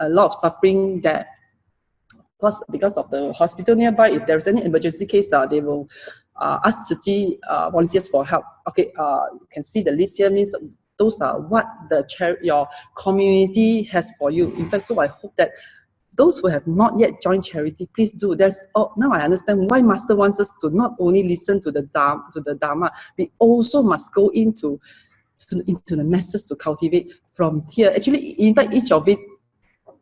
a lot of suffering there. Because of the hospital nearby, if there is any emergency case, they will ask Tzu Chi volunteers for help. Okay, you can see the list here, means those are what your community has for you. In fact, so I hope that those who have not yet joined charity, please do. Now I understand why Master wants us to not only listen to the Dharma, we also must go into the masses to cultivate from here. Actually, in fact, each of it,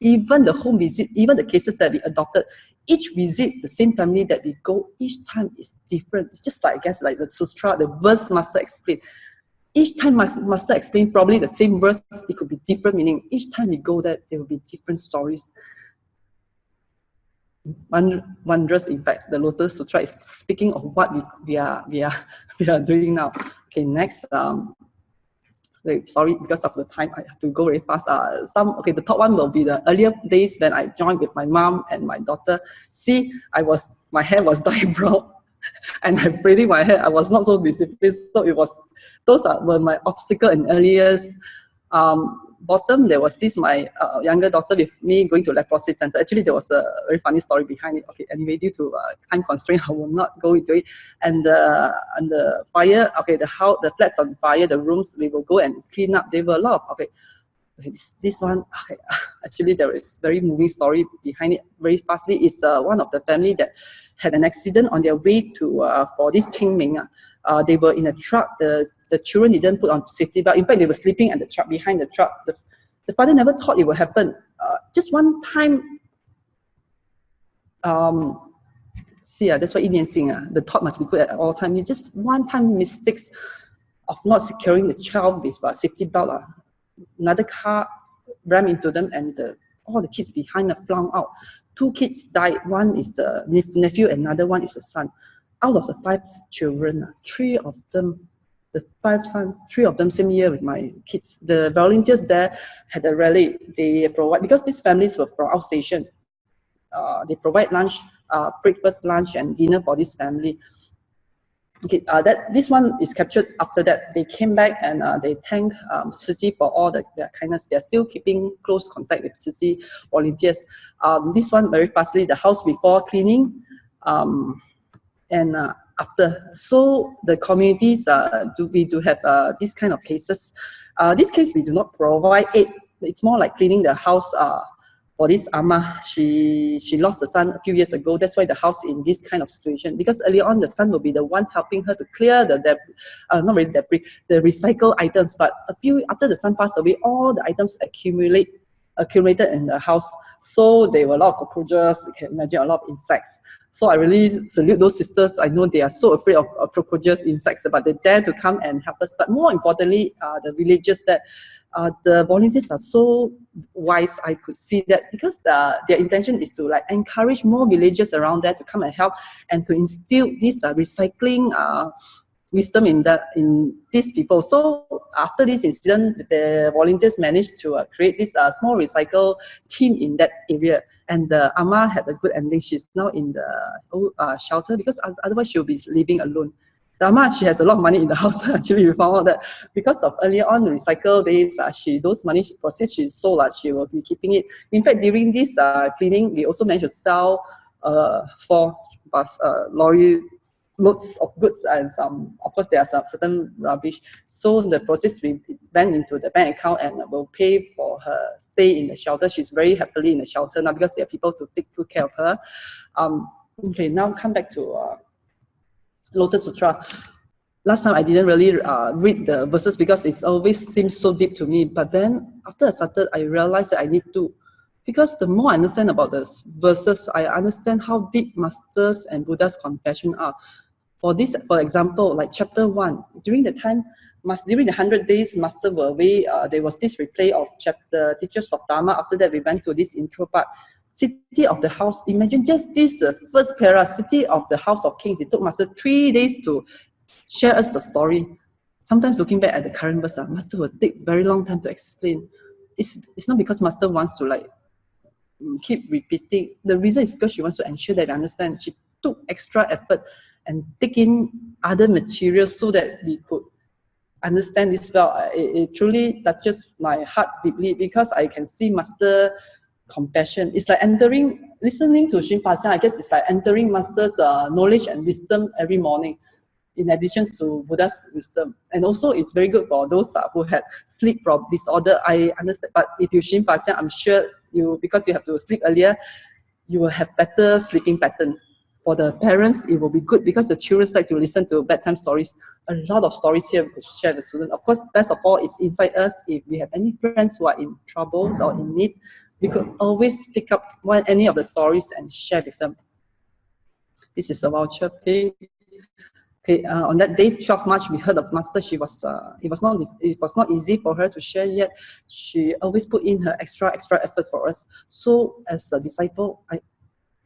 even the home visit, even the cases that we adopted, each visit, the same family that we go, each time is different. It's just like, I guess, like the sutra, the verse Master explained. Each time Master explained probably the same verse, it could be different meaning. Each time we go there, there will be different stories. Wondrous, in fact, the Lotus Sutra is speaking of what we are doing now. Okay, next. Wait, sorry, because of the time, I have to go very fast. The top one will be the earlier days when I joined with my mom and my daughter. See, my hair was dyed brown, and I braided my hair. I was not so disciplined, so those were my obstacle in earliest. Bottom, there was my younger daughter with me going to leprosy center. Actually, there was a very funny story behind it. Okay, anyway, due to time constraint, I will not go into it. And the fire, okay, the flats on fire, the rooms, we will go and clean up. There were a lot of, this one, okay, actually there is very moving story behind it. Very fastly, it's one of the family that had an accident on their way to for this Cheng. They were in a truck. The children didn't put on safety belt. In fact, they were sleeping at the truck, behind the truck. The father never thought it would happen. Just one time, that's why Indian sing, the thought must be good at all times. Just one time mistakes of not securing the child with a safety belt. Another car rammed into them, and all the kids behind flung out. 2 kids died. One is the nephew, another one is the son. Out of the 5 children, 3 of them, the 5 sons, 3 of them same year with my kids. The volunteers there had a rally. They provide, because these families were from outstation, they provide lunch, breakfast, lunch, and dinner for this family. Okay, this one is captured after that. They came back and they thanked Tzu Chi for all their kindness. They're still keeping close contact with Tzu Chi volunteers. This one, very fastly, the house before cleaning, and after. So the communities we do have this kind of cases. This case we do not provide aid. It's more like cleaning the house for this Amma, she lost the son a few years ago. That's why the house in this kind of situation. Because early on, the son will be the one helping her to clear the not really debris, the recycled items. But after the son passed away, all the items accumulated in the house. So there were a lot of cockroaches. You can imagine a lot of insects. So I really salute those sisters. I know they are so afraid of cockroaches, insects, but they dare to come and help us. But more importantly, the villagers that the volunteers are so wise. I could see that because their intention is to like encourage more villagers around there to come and help and to instill this recycling wisdom in these people. So after this incident, the volunteers managed to create this small recycle team in that area. And the Amma had a good ending. She's now in the shelter because otherwise she'll be living alone. The Amma, she has a lot of money in the house. Actually, we found out that because of earlier on the recycle days, those money proceeds she sold, she will be keeping it. In fact, during this cleaning, we also managed to sell 4 lorry loads of goods and some, of course, there are some certain rubbish. So the proceeds went into the bank account and will pay for her stay in the shelter. She's very happily in the shelter now because there are people to take good care of her. Okay, now come back to Lotus Sutra. Last time I didn't really read the verses because it always seems so deep to me. But then after I started, I realized that I need to. Because the more I understand about the verses, I understand how deep Masters and Buddha's compassion are. For example, like chapter 1, during the 100 days Master were away, there was this replay of the teachers of Dharma. After that, we went to this intro part. City of the house. Imagine just this first para, City of the House of Kings. It took Master 3 days to share us the story. Sometimes looking back at the current verse, Master will take very long time to explain. It's not because Master wants to like keep repeating. The reason is because she wants to ensure that we understand. She took extra effort and take in other materials so that we could understand this well. It truly touches my heart deeply because I can see Master compassion. It's like listening to Shin Fa Xiang, I guess it's like entering Master's knowledge and wisdom every morning, in addition to Buddha's wisdom. And also it's very good for those who had sleep disorder. I understand, but if you Shin Fa Xiang, I'm sure because you have to sleep earlier, you will have better sleeping pattern. For the parents, it will be good because the children like to listen to bedtime stories. A lot of stories here we could share with students. Of course, best of all, it's inside us. If we have any friends who are in troubles or in need, we could always pick up any of the stories and share with them. This is the voucher pay. Okay, on that day, 12 March, we heard of Master. It was not easy for her to share yet. She always put in her extra effort for us. So as a disciple, I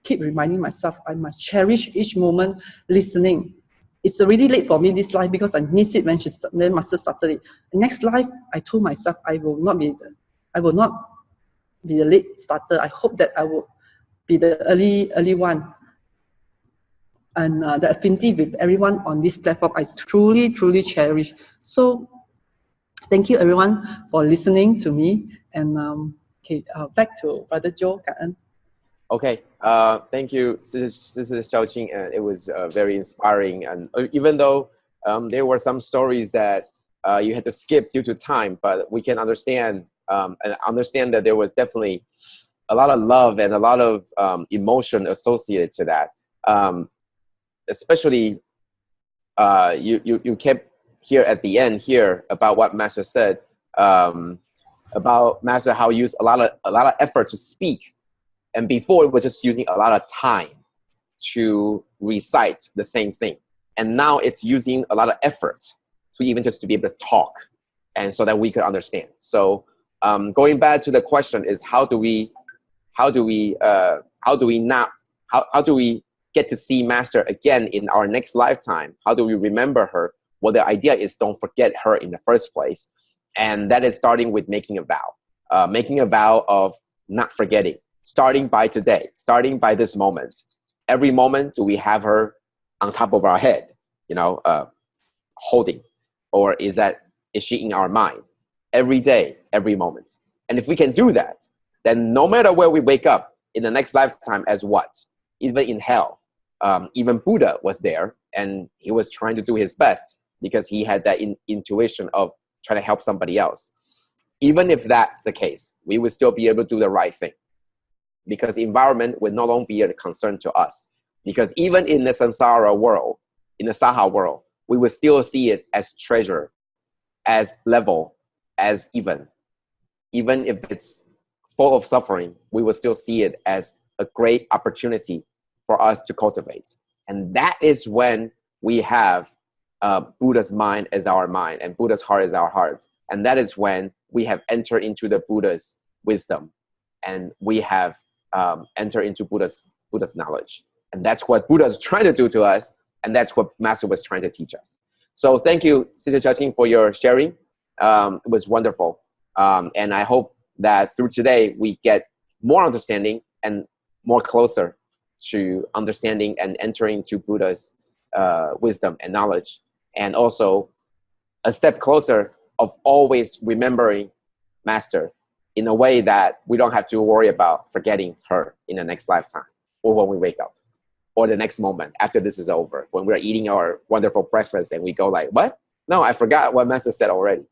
keep reminding myself I must cherish each moment listening. It's already late for me this life because I missed it when Master started it. Next life, I told myself I will not be the late starter. I hope that I will be the early one. And the affinity with everyone on this platform, I truly cherish. So thank you everyone for listening to me. And back to Brother Joe. Okay, thank you, Sister Xiaoqing. It was very inspiring. And even though there were some stories that you had to skip due to time, but we can understand that there was definitely a lot of love and a lot of emotion associated to that. Especially, you kept here at the end here about what Master said about Master how he used a lot of effort to speak, and before it was just using a lot of time to recite the same thing, and now it's using a lot of effort to even just to be able to talk, and so that we could understand. So going back to the question is how do we get to see Master again in our next lifetime? How do we remember her? Well, the idea is don't forget her in the first place. And that is starting with making a vow. Making a vow of not forgetting. Starting by today. Starting by this moment. Every moment do we have her on top of our head, holding? Or is she in our mind? Every day, every moment. And if we can do that, then no matter where we wake up in the next lifetime as what? Even in hell. Even Buddha was there, and he was trying to do his best because he had that intuition of trying to help somebody else. Even if that's the case, we would still be able to do the right thing. because environment will no longer be a concern to us. Because even in the samsara world, in the saha world, we will still see it as treasure, as level, as even if it's full of suffering, we will still see it as a great opportunity for us to cultivate. And that is when we have Buddha's mind as our mind and Buddha's heart as our heart. And that is when we have entered into the Buddha's wisdom, and we have entered into Buddha's knowledge. And that's what Buddha is trying to do to us, and that's what Master was trying to teach us. So thank you, Sister Cheng, for your sharing. It was wonderful. And I hope that through today, we get more understanding and more closer to understanding and entering into Buddha's wisdom and knowledge. And also a step closer of always remembering Master in a way that we don't have to worry about forgetting her in the next lifetime, or when we wake up, or the next moment after this is over, when we're eating our wonderful breakfast and we go like, what? No, I forgot what Master said already.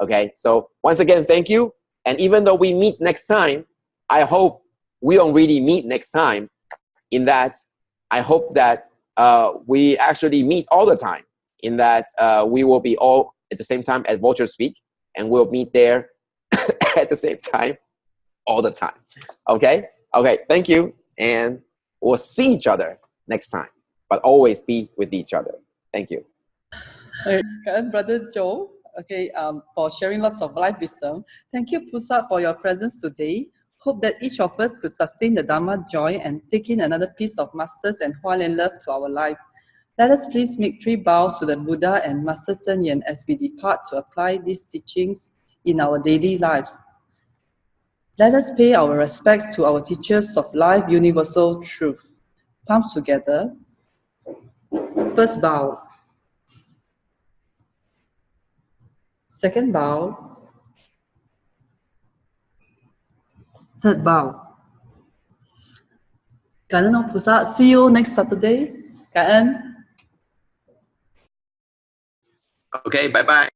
Okay, so once again, thank you. And even though we meet next time, I hope we don't really meet next time, in that I hope that we actually meet all the time, in that we will be all at the same time at Vulture Speak, and we'll meet there at the same time all the time. Okay? Okay, thank you. And we'll see each other next time, but always be with each other. Thank you. Cảm ơn Brother Joe, for sharing lots of life wisdom. Thank you, Pusa, for your presence today. Hope that each of us could sustain the Dharma joy and take in another piece of Master's and Hualien love to our life. Let us please make 3 bows to the Buddha and Master Cheng as we depart to apply these teachings in our daily lives. Let us pay our respects to our teachers of life, universal truth. Palms together. First bow. Second bow. Third bow. Cảm ơn ông Pusa. See you next Saturday. Cảm ơn. Okay, bye-bye.